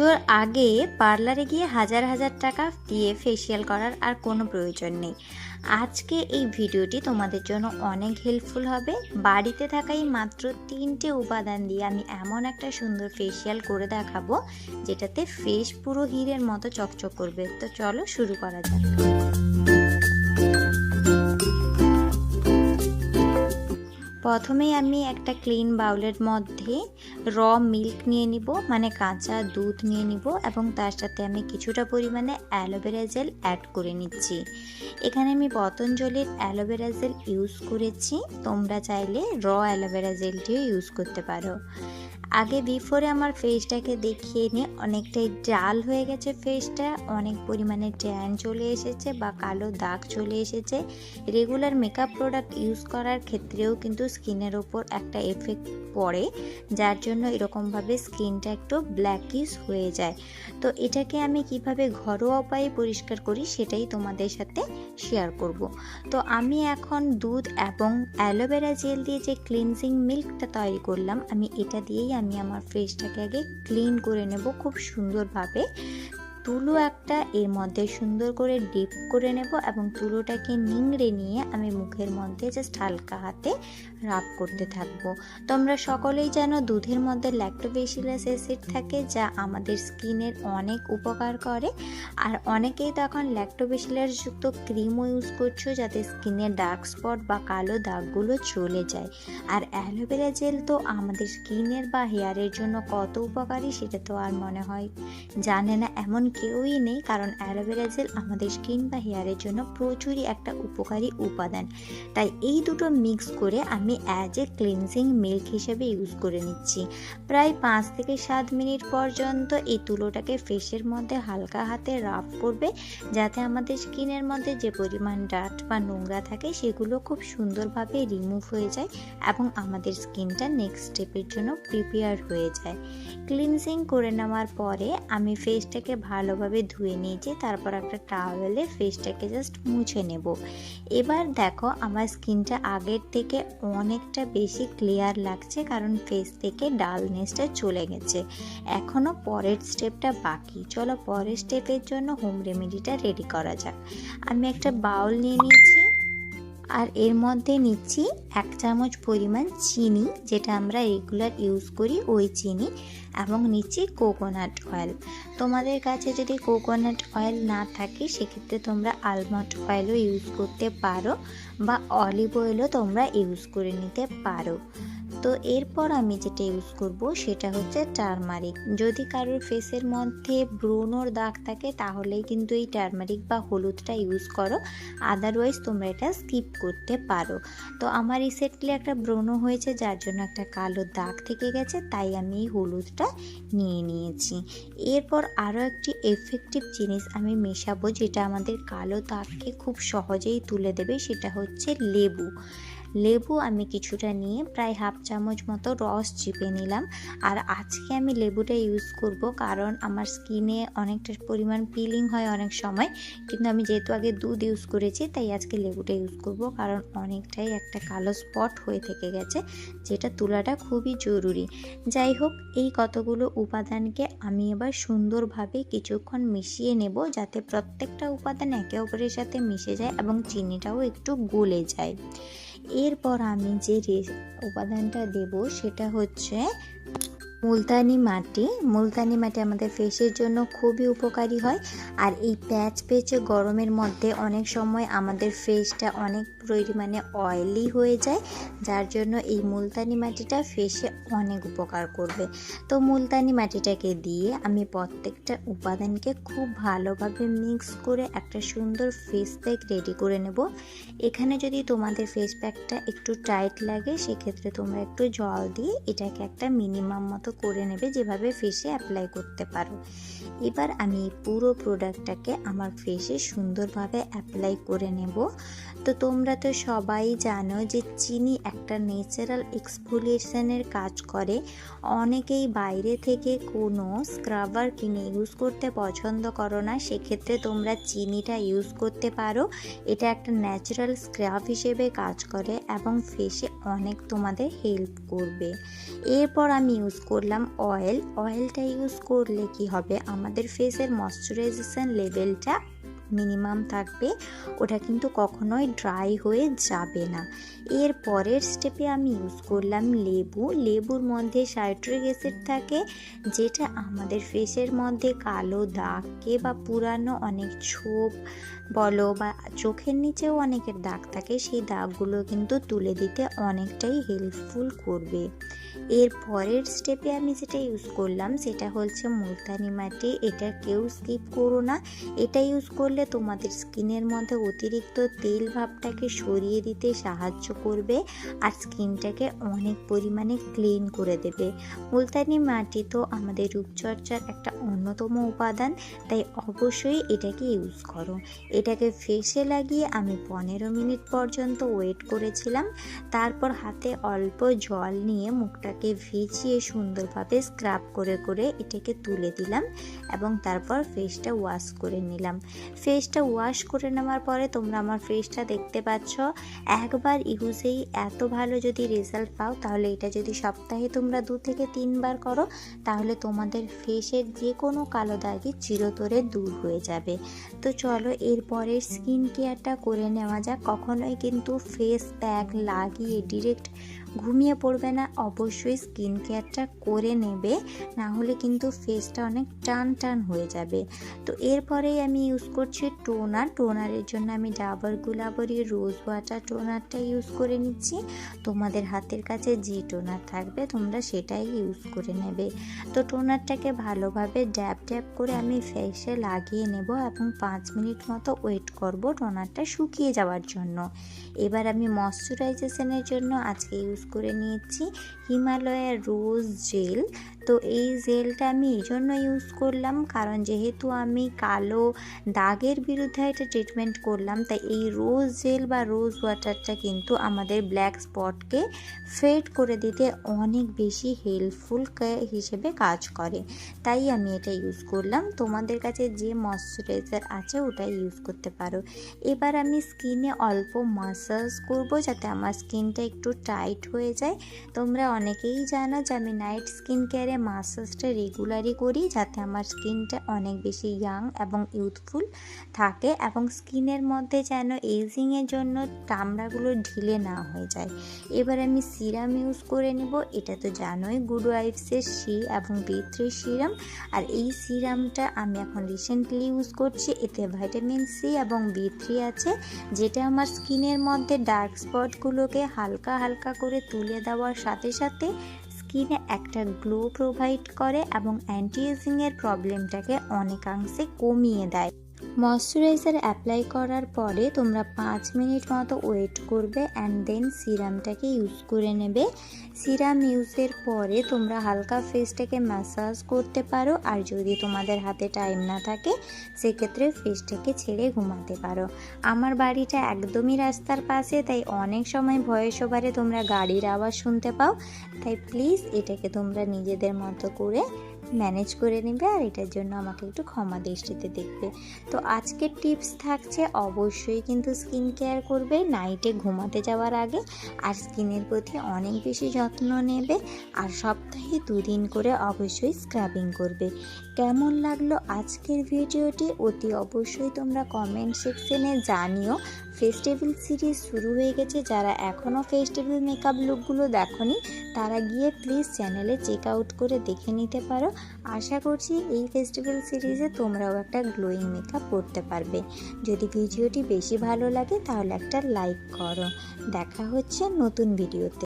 পুজোর আগে পার্লারে গিয়ে হাজার হাজার টাকা দিয়ে ফেসিয়াল করার আর কোনো প্রয়োজন নেই। আজকে এই ভিডিওটি তোমাদের জন্য অনেক হেল্পফুল হবে। বাড়িতে থাকাই মাত্র 3টে উপাদান দিয়ে আমি এমন একটা সুন্দর ফেসিয়াল করে দেখাবো যেটাতে ফেস পুরো হীরের মতো চকচক করবে। তো চলো শুরু করা যাক। প্রথমেই আমি একটা ক্লিন বাউলের মধ্যে র মিল্ক নিয়ে নিব, মানে কাঁচা দুধ নিয়ে নিব, এবং তার সাথে আমি কিছুটা পরিমাণে অ্যালোভেরা জেল অ্যাড করে নিচ্ছি। এখানে আমি পতঞ্জলির অ্যালোভেরা জেল ইউজ করেছি, তোমরা চাইলে র অ্যালোভেরা জেলটিও ইউজ করতে পারো। আগে বিফোরে আমার ফেসটাকে দেখিয়ে নিয়ে অনেকটাই ডাল হয়ে গেছে, ফেসটা অনেক পরিমাণে ট্যান চলে এসেছে বা কালো দাগ চলে এসেছে। রেগুলার মেকআপ প্রোডাক্ট ইউজ করার ক্ষেত্রেও কিন্তু স্কিনের ওপর একটা এফেক্ট পড়ে, যার জন্য এরকমভাবে স্কিনটা একটু ব্ল্যাকিশ হয়ে যায়। তো এটাকে আমি কিভাবে ঘরোয়া উপায়ে পরিষ্কার করি সেটাই তোমাদের সাথে শেয়ার করব। তো আমি এখন দুধ এবং অ্যালোভেরা জেল দিয়ে যে ক্লিনজিং মিল্কটা তৈরি করলাম, আমি এটা দিয়েই আমি আমার ফেসটাকে আগে ক্লিন করে নেব খুব সুন্দরভাবে। তুলো একটা এর মধ্যে সুন্দর করে ডিপ করে নেব এবং তুলোটাকে নিংড়ে নিয়ে আমি মুখের মধ্যে জাস্ট হালকা হাতে রাব করতে থাকবো। তোমরা সকলেই জানো দুধের মধ্যে ল্যাক্টোবেসিলাস অ্যাসিড থাকে, যা আমাদের স্কিনের অনেক উপকার করে। আর অনেকেই তো এখন ল্যাক্টোবেসিলাস যুক্ত ক্রিমও ইউজ করছো যাতে স্কিনের ডার্ক স্পট বা কালো দাগগুলো চলে যায়। আর অ্যালোভেরা জেল তো আমাদের স্কিনের বা হেয়ারের জন্য কত উপকারী সেটা তো আর মনে হয় জানে না এমন কেউই নেই, কারণ অ্যালোভেরা জেল আমাদের স্কিন বা হেয়ারের জন্য প্রচুরই একটা উপকারী উপাদান। তাই এই দুটো মিক্স করে আমি অ্যাজ এ ক্লিনজিং মিল্ক হিসেবে ইউজ করে নিচ্ছি। প্রায় 5 থেকে 7 মিনিট পর্যন্ত এই তুলোটাকে ফেসের মধ্যে হালকা হাতে রাব করবে, যাতে আমাদের স্কিনের মধ্যে যে পরিমাণ ডার্ট বা নোংরা থাকে সেগুলো খুব সুন্দরভাবে রিমুভ হয়ে যায় এবং আমাদের স্কিনটা নেক্সট স্টেপের জন্য প্রিপেয়ার হয়ে যায়। ক্লিনজিং করে নেওয়ার পরে আমি ফেসটাকে ভালোভাবে ধুয়ে নিয়েছি, তারপর একটা টাওয়েলে ফেসটাকে জাস্ট মুছে নেব। এবার দেখো আমার স্কিনটা আগের থেকে অনেকটা বেশি ক্লিয়ার লাগছে, কারণ ফেস থেকে ডালনেসটা চলে গেছে। এখনও পরের স্টেপটা বাকি, চলো পরের স্টেপের জন্য হোম রেমেডিটা রেডি করা যাক। আমি একটা বাউল নিয়ে নিয়েছি আর এর মধ্যে নিচ্ছি 1 চামচ পরিমাণ চিনি, যেটা আমরা রেগুলার ইউজ করি ওই চিনি, এবং নিচ্ছি কোকোনাট অয়েল। তোমাদের কাছে যদি কোকোনাট অয়েল না থাকে সেক্ষেত্রে তোমরা আলমন্ড অয়েলও ইউজ করতে পারো বা অলিভ অয়েলও তোমরা ইউজ করে নিতে পারো। তো এরপর আমি যেটা ইউজ করব সেটা হচ্ছে টারমারিক। যদি কারোর ফেসের মধ্যে ব্রণর দাগ থাকে তাহলেই কিন্তু এই টারমারিক বা হলুদটা ইউজ করো, আদারওয়াইজ তোমরা এটা স্কিপ করতে পারো। তো আমার রিসেন্টলি একটা ব্রণ হয়েছে, যার জন্য একটা কালো দাগ থেকে গেছে, তাই আমি এই হলুদটা নিয়ে নিয়েছি। এরপর আরও একটি এফেক্টিভ জিনিস আমি মেশাবো যেটা আমাদের কালো দাগকে খুব সহজেই তুলে দেবে, সেটা হচ্ছে লেবু। লেবু আমি কিছুটা নিয়ে প্রায় 1/2 চামচ মতো রস চিপে নিলাম। আর আজকে আমি লেবুটা ইউজ করব কারণ আমার স্কিনে অনেকটা পরিমাণ পিলিং হয় অনেক সময়, কিন্তু আমি যেহেতু আগে দুধ ইউজ করেছি তাই আজকে লেবুটা ইউজ করব, কারণ অনেকটাই একটা কালো স্পট হয়ে থেকে গেছে, যেটা তোলাটা খুবই জরুরি। যাই হোক, এই কতগুলো উপাদানকে আমি এবার সুন্দরভাবে কিছুক্ষণ মিশিয়ে নেব, যাতে প্রত্যেকটা উপাদান একে অপরের সাথে মিশে যায় এবং চিনিটাও একটু গলে যায়। এরপর আমি যে উপাদানটা দেব সেটা হচ্ছে মুলতানি মাটি। মুলতানি মাটি আমাদের ফেসের জন্য খুবই উপকারী হয়। আর এই প্যাচ পেচে গরমের মধ্যে অনেক সময় আমাদের ফেসটা অনেক পরিমাণে অয়েলি হয়ে যায়, যার জন্য এই মুলতানি মাটিটা ফেসে অনেক উপকার করবে। তো মুলতানি মাটিটাকে দিয়ে আমি প্রত্যেকটা উপাদানকে খুব ভালোভাবে মিক্স করে একটা সুন্দর ফেস প্যাক রেডি করে নেব। এখানে যদি তোমাদের ফেস প্যাকটা একটু টাইট লাগে সেক্ষেত্রে তোমরা একটু জল দিয়ে এটাকে একটা মিনিমাম মতো করে নেবে, যেভাবে ফেসে অ্যাপ্লাই করতে পারো। এবার আমি পুরো প্রোডাক্টটাকে আমার ফেসে সুন্দরভাবে অ্যাপ্লাই করে নেব। তো তোমরা তো সবাই জানো যে চিনি একটা ন্যাচারাল এক্সফোলিয়েশনের কাজ করে। অনেকেই বাইরে থেকে কোনো স্ক্রাবার কিনে ইউজ করতে পছন্দ করো না, সেক্ষেত্রে তোমরা চিনিটা ইউজ করতে পারো। এটা একটা ন্যাচারাল স্ক্রাব হিসেবে কাজ করে এবং ফেসে অনেক তোমাদের হেল্প করবে। এরপর আমি ইউজ করলাম অয়েলটা ইউজ করলে কি হবে, আমাদের ফেসের ময়শ্চারাইজেশন লেভেলটা মিনিমাম থাকবে, ওটা কিন্তু কখনোই ড্রাই হয়ে যাবে না। এর পরের স্টেপে আমি ইউজ করলাম লেবুর মধ্যে সাইট্রিক অ্যাসিড থাকে, যেটা আমাদের ফেসের মধ্যে কালো দাগকে বা পুরানো অনেক ছোপ বলো বা চোখের নিচেও অনেকের দাগ থাকে, সেই দাগগুলো কিন্তু তুলে দিতে অনেকটাই হেল্পফুল করবে। এর পরের স্টেপে আমি যেটা ইউজ করলাম সেটা হচ্ছে মুলতানি মাটি। এটা কেউ স্কিপ করো না, এটা ইউজ করলে তোমাদের স্কিনের মধ্যে অতিরিক্ত তেল ভাবটাকে সরিয়ে দিতে সাহায্য করবে আর স্কিনটাকে অনেক পরিমাণে ক্লিন করে দেবে। মুলতানি মাটি তো আমাদের রূপচর্চার একটা অন্যতম উপাদান, তাই অবশ্যই এটাকে ইউজ করো। এটাকে ফেসে লাগিয়ে আমি 15 মিনিট পর্যন্ত ওয়েট করেছিলাম। তারপর হাতে অল্প জল নিয়ে মুখটাকে ভিজিয়ে সুন্দরভাবে স্ক্রাব করে করে এটাকে তুলে দিলাম এবং তারপর ফেসটা ওয়াশ করে নিলাম। ফেসটা ওয়াশ করে নেওয়ার পরে তোমরা আমার ফেসটা দেখতে পাচ্ছ। একবার ইউজেই এত ভালো যদি রেজাল্ট পাও, তাহলে এটা যদি সপ্তাহে তোমরা 2 থেকে 3 বার করো, তাহলে তোমাদের ফেসের যে কোনো কালো দাগই চিরতরে দূর হয়ে যাবে। তো চলো এরপরে স্কিন কেয়ারটা করে নেওয়া যাক। কখনোই কিন্তু ফেস প্যাক লাগিয়ে ডিরেক্ট ঘুমিয়ে পড়বে না, অবশ্যই স্কিন কেয়ারটা করে নেবে, না হলে কিন্তু ফেসটা অনেক টান হয়ে যাবে। তো এরপরেই আমি ইউজ করছি টোনারের জন্য আমি Dabur Gulabari rose water টোনারটা use করে নিচ্ছি। তোমাদের হাতের কাছে যে টোনার থাকবে তোমরা সেটাই ইউজ করে নেবে। তো টোনারটাকে ভালোভাবে ড্যাব করে আমি ফেসে লাগিয়ে নেব এবং 5 মিনিট মতো ওয়েট করব টোনারটা শুকিয়ে যাওয়ার জন্য। এবার আমি ময়শ্চারাইজেশনের জন্য আজকে ইউজ করে নিয়েছি হিমালয়ের রোজ জেল। তো এই জেলটা আমি এই জন্য ইউজ করলাম কারণ যেহেতু আমি কালো দাগের বিরুদ্ধে এটা ট্রিটমেন্ট করলাম, তাই এই রোজ জেল বা রোজ ওয়াটারটা কিন্তু আমাদের ব্ল্যাক স্পটকে ফেড করে দিতে অনেক বেশি হেল্পফুল হিসেবে কাজ করে, তাই আমি এটা ইউজ করলাম। তোমাদের কাছে যে ময়শ্চারাইজার আছে ওটাই ইউজ করতে পারো। এবার আমি স্কিনে অল্প মাসাজ করব যাতে আমার স্কিনটা একটু টাইট হয়ে যায়। তোমরা অনেকেই জানো যে আমি নাইট স্কিন কেয়ারে মাসাজটা রেগুলারই করি, যাতে আমার স্কিনটা অনেক বেশি ইয়াং এবং ইউথফুল থাকে এবং স্কিনের মধ্যে যেন এজিংয়ের জন্য চামড়াগুলো ঢিলে না হয়ে যায়। এবার আমি সিরাম ইউজ করে নেব। এটা তো জানোই গুড ওয়াইফসের সি এবং B3 সিরাম, আর এই সিরামটা আমি এখন রিসেন্টলি ইউজ করছি। এতে ভিটামিন সি এবং B3 আছে, যেটা আমার স্কিনের মধ্যে ডার্ক স্পটগুলোকে হালকা হালকা করে তুলে দেওয়ার সাথে সাথে স্কিনে একটা গ্লো প্রোভাইড করে এবং অ্যান্টি এজিংয়ের প্রবলেমটাকে অনেকাংশে কমিয়ে দেয়। ময়শ্চারাইজার অ্যাপ্লাই করার পরে তোমরা 5 মিনিট মতো ওয়েট করবে অ্যান্ড দেন সিরামটাকে ইউজ করে নেবে। সিরাম ইউজের পরে তোমরা হালকা ফেসটাকে ম্যাসাজ করতে পারো, আর যদি তোমাদের হাতে টাইম না থাকে সেক্ষেত্রে ফেসটাকে ছেড়ে ঘুমাতে পারো। আমার বাড়িটা একদমই রাস্তার পাশে, তাই অনেক সময় ভয়েস ওভারে তোমরা গাড়ির আওয়াজ শুনতে পাও, তাই প্লিজ এটাকে তোমরা নিজেদের মতো করে ম্যানেজ করে নেবে আর এটার জন্য আমাকে একটু ক্ষমা দৃষ্টিতে দেখবে। তো আজকের টিপস থাকছে অবশ্যই কিন্তু স্কিন কেয়ার করবে নাইটে ঘুমাতে যাওয়ার আগে, আর স্কিনের প্রতি অনেক বেশি যত্ন নেবে, আর সপ্তাহে 2 দিন করে অবশ্যই স্ক্রাবিং করবে। কেমন লাগলো আজকের ভিডিওটি অতি অবশ্যই তোমরা কমেন্ট সেকশনে জানিও। ফেস্টিভ্যাল সিরিজ শুরু হয়ে গেছে, যারা এখনও ফেস্টিভ্যাল মেকআপ লুকগুলো দেখোনি তারা গিয়ে প্লিজ চ্যানেলে চেক আউট করে দেখে নিতে পারো। আশা করছি এই ফেস্টিভ্যাল সিরিজে তোমরাও একটা গ্লোয়িং মেকআপ করতে পারবে। যদি ভিডিওটি বেশি ভালো লাগে তাহলে একটা লাইক করো। দেখা হচ্ছে নতুন ভিডিওতে।